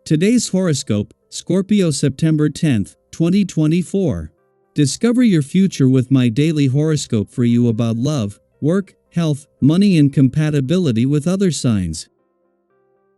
Today's horoscope, Scorpio September 10th, 2024. Discover your future with my daily horoscope for you about love, work, health, money and compatibility with other signs.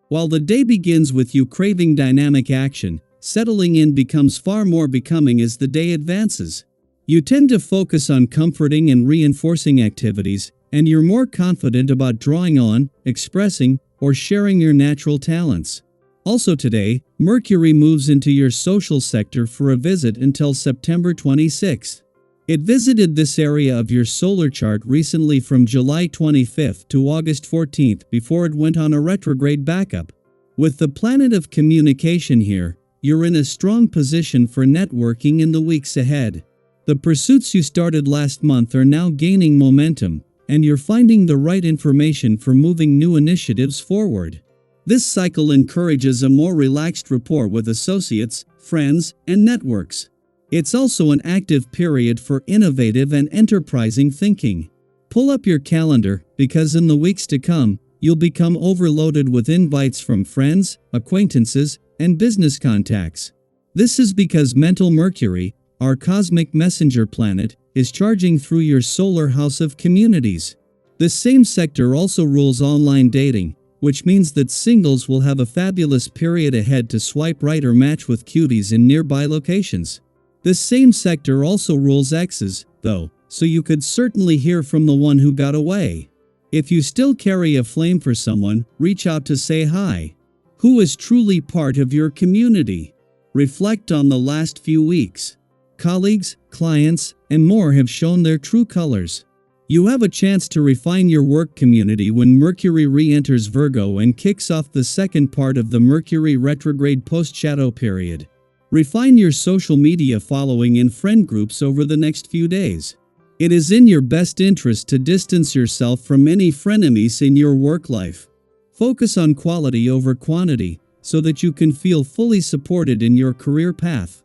While the day begins with you craving dynamic action, settling in becomes far more becoming as the day advances. You tend to focus on comforting and reinforcing activities, and you're more confident about drawing on, expressing, or sharing your natural talents. Also today, Mercury moves into your social sector for a visit until September 26th. It visited this area of your solar chart recently from July 25th to August 14th before it went on a retrograde backup. With the planet of communication here, you're in a strong position for networking in the weeks ahead. The pursuits you started last month are now gaining momentum, and you're finding the right information for moving new initiatives forward. This cycle encourages a more relaxed rapport with associates, friends, and networks. It's also an active period for innovative and enterprising thinking. Pull up your calendar, because in the weeks to come, you'll become overloaded with invites from friends, acquaintances, and business contacts. This is because mental Mercury, our cosmic messenger planet, is charging through your solar house of communities. This same sector also rules online dating, which means that singles will have a fabulous period ahead to swipe right or match with cuties in nearby locations. This same sector also rules exes, though, so you could certainly hear from the one who got away. If you still carry a flame for someone, reach out to say hi. Who is truly part of your community? Reflect on the last few weeks. Colleagues, clients, and more have shown their true colors. You have a chance to refine your work community when Mercury re-enters Virgo and kicks off the second part of the Mercury retrograde post-shadow period. Refine your social media following in friend groups over the next few days. It is in your best interest to distance yourself from any frenemies in your work life. Focus on quality over quantity, so that you can feel fully supported in your career path.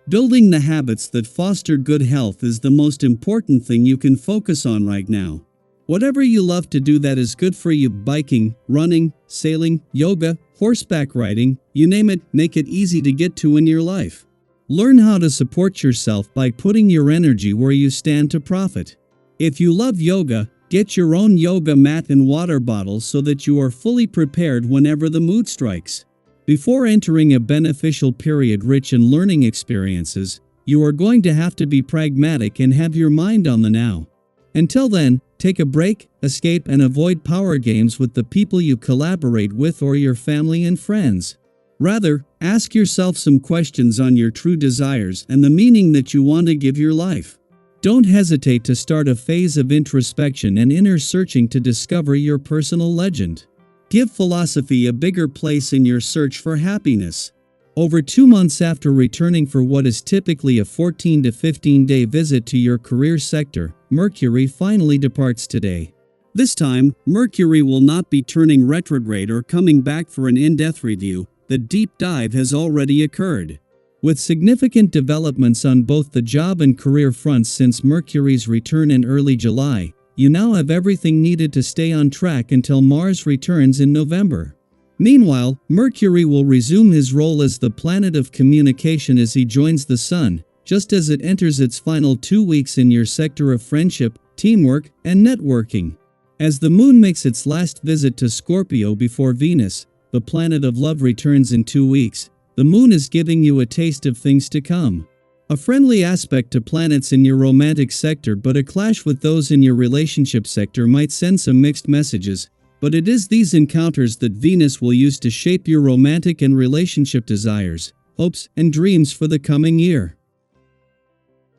Building the habits that foster good health is the most important thing you can focus on right now. Whatever you love to do that is good for you, biking, running, sailing, yoga, horseback riding, you name it, make it easy to get to in your life. Learn how to support yourself by putting your energy where you stand to profit. If you love yoga, get your own yoga mat and water bottle so that you are fully prepared whenever the mood strikes. Before entering a beneficial period rich in learning experiences, you are going to have to be pragmatic and have your mind on the now. Until then, take a break, escape, and avoid power games with the people you collaborate with or your family and friends. Rather, ask yourself some questions on your true desires and the meaning that you want to give your life. Don't hesitate to start a phase of introspection and inner searching to discover your personal legend. Give philosophy a bigger place in your search for happiness. Over 2 months after returning for what is typically a 14 to 15 day visit to your career sector, Mercury finally departs today. This time, Mercury will not be turning retrograde or coming back for an in-depth review. The deep dive has already occurred. With significant developments on both the job and career fronts since Mercury's return in early July, you now have everything needed to stay on track until Mars returns in November. Meanwhile, Mercury will resume his role as the planet of communication as he joins the Sun, just as it enters its final 2 weeks in your sector of friendship, teamwork, and networking. As the Moon makes its last visit to Scorpio before Venus, the planet of love, returns in 2 weeks, the Moon is giving you a taste of things to come. A friendly aspect to planets in your romantic sector but a clash with those in your relationship sector might send some mixed messages, but it is these encounters that Venus will use to shape your romantic and relationship desires, hopes, and dreams for the coming year.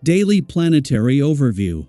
Daily Planetary Overview.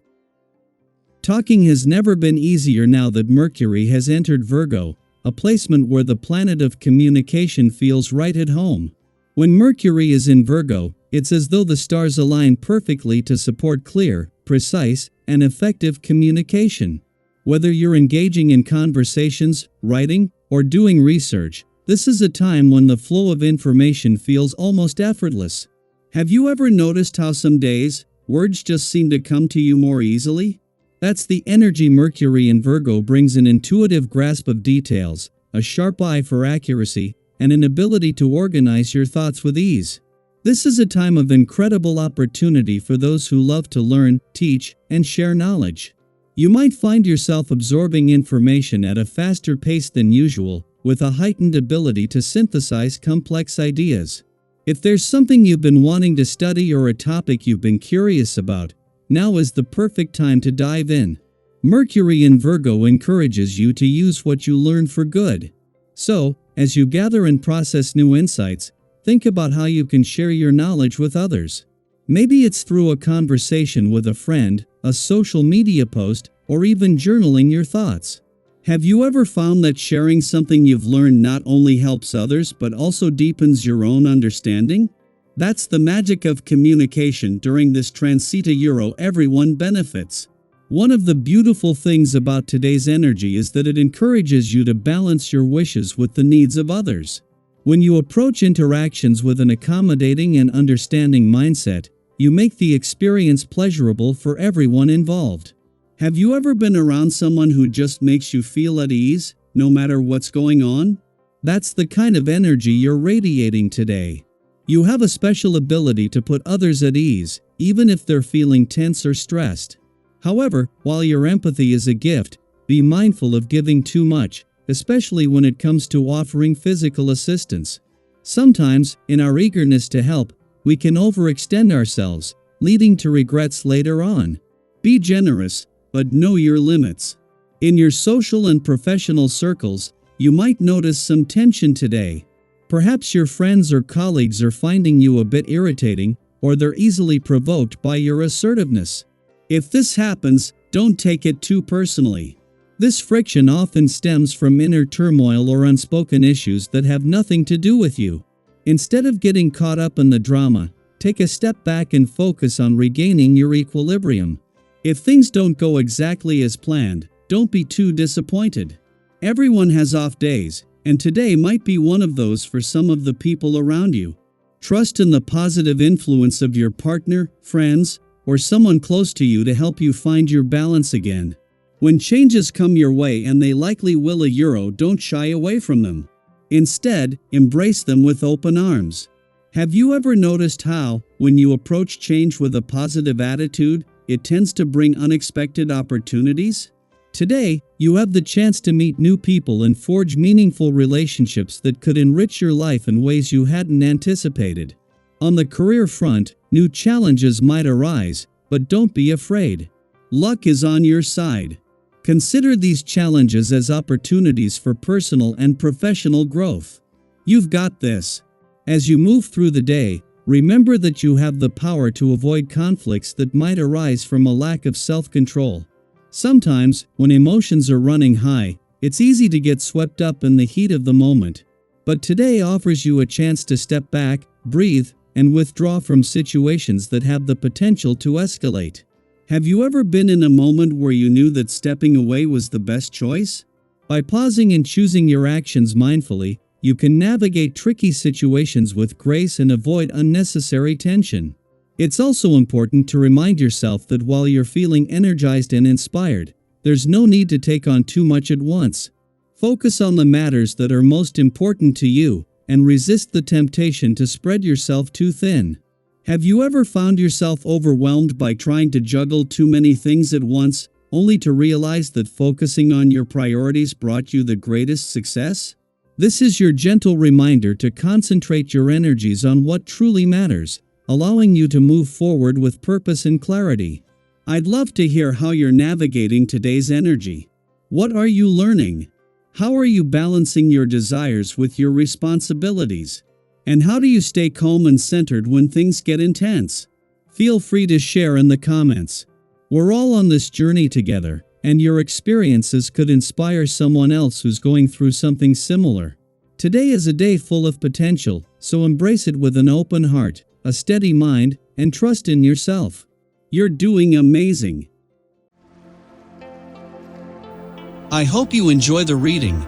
Talking has never been easier now that Mercury has entered Virgo, a placement where the planet of communication feels right at home. When Mercury is in Virgo, it's as though the stars align perfectly to support clear, precise, and effective communication. Whether you're engaging in conversations, writing, or doing research, this is a time when the flow of information feels almost effortless. Have you ever noticed how some days, words just seem to come to you more easily? That's the energy Mercury in Virgo brings: an intuitive grasp of details, a sharp eye for accuracy, and an ability to organize your thoughts with ease. This is a time of incredible opportunity for those who love to learn, teach, and share knowledge. You might find yourself absorbing information at a faster pace than usual, with a heightened ability to synthesize complex ideas. If there's something you've been wanting to study or a topic you've been curious about, now is the perfect time to dive in. Mercury in Virgo encourages you to use what you learn for good. So, as you gather and process new insights, think about how you can share your knowledge with others. Maybe it's through a conversation with a friend, a social media post, or even journaling your thoughts. Have you ever found that sharing something you've learned not only helps others but also deepens your own understanding? That's the magic of communication during this Transita Euro. Everyone benefits. One of the beautiful things about today's energy is that it encourages you to balance your wishes with the needs of others. When you approach interactions with an accommodating and understanding mindset, you make the experience pleasurable for everyone involved. Have you ever been around someone who just makes you feel at ease, no matter what's going on? That's the kind of energy you're radiating today. You have a special ability to put others at ease, even if they're feeling tense or stressed. However, while your empathy is a gift, be mindful of giving too much, especially when it comes to offering physical assistance. Sometimes, in our eagerness to help, we can overextend ourselves, leading to regrets later on. Be generous, but know your limits. In your social and professional circles, you might notice some tension today. Perhaps your friends or colleagues are finding you a bit irritating, or they're easily provoked by your assertiveness. If this happens, don't take it too personally. This friction often stems from inner turmoil or unspoken issues that have nothing to do with you. Instead of getting caught up in the drama, take a step back and focus on regaining your equilibrium. If things don't go exactly as planned, don't be too disappointed. Everyone has off days, and today might be one of those for some of the people around you. Trust in the positive influence of your partner, friends, or someone close to you to help you find your balance again. When changes come your way, and they likely will, don't shy away from them. Instead, embrace them with open arms. Have you ever noticed how, when you approach change with a positive attitude, it tends to bring unexpected opportunities? Today, you have the chance to meet new people and forge meaningful relationships that could enrich your life in ways you hadn't anticipated. On the career front, new challenges might arise, but don't be afraid. Luck is on your side. Consider these challenges as opportunities for personal and professional growth. You've got this. As you move through the day, remember that you have the power to avoid conflicts that might arise from a lack of self-control. Sometimes, when emotions are running high, it's easy to get swept up in the heat of the moment. But today offers you a chance to step back, breathe, and withdraw from situations that have the potential to escalate. Have you ever been in a moment where you knew that stepping away was the best choice? By pausing and choosing your actions mindfully, you can navigate tricky situations with grace and avoid unnecessary tension. It's also important to remind yourself that while you're feeling energized and inspired, there's no need to take on too much at once. Focus on the matters that are most important to you, and resist the temptation to spread yourself too thin. Have you ever found yourself overwhelmed by trying to juggle too many things at once, only to realize that focusing on your priorities brought you the greatest success? This is your gentle reminder to concentrate your energies on what truly matters, allowing you to move forward with purpose and clarity. I'd love to hear how you're navigating today's energy. What are you learning? How are you balancing your desires with your responsibilities? And how do you stay calm and centered when things get intense? Feel free to share in the comments. We're all on this journey together, and your experiences could inspire someone else who's going through something similar. Today is a day full of potential, so embrace it with an open heart, a steady mind, and trust in yourself. You're doing amazing. I hope you enjoy the reading.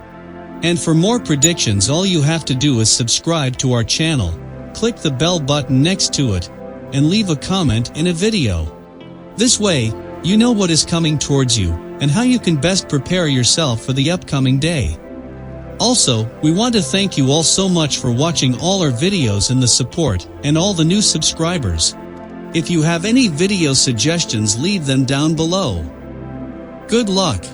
And for more predictions, all you have to do is subscribe to our channel, click the bell button next to it, and leave a comment in a video. This way, you know what is coming towards you, and how you can best prepare yourself for the upcoming day. Also, we want to thank you all so much for watching all our videos and the support, and all the new subscribers. If you have any video suggestions, leave them down below. Good luck!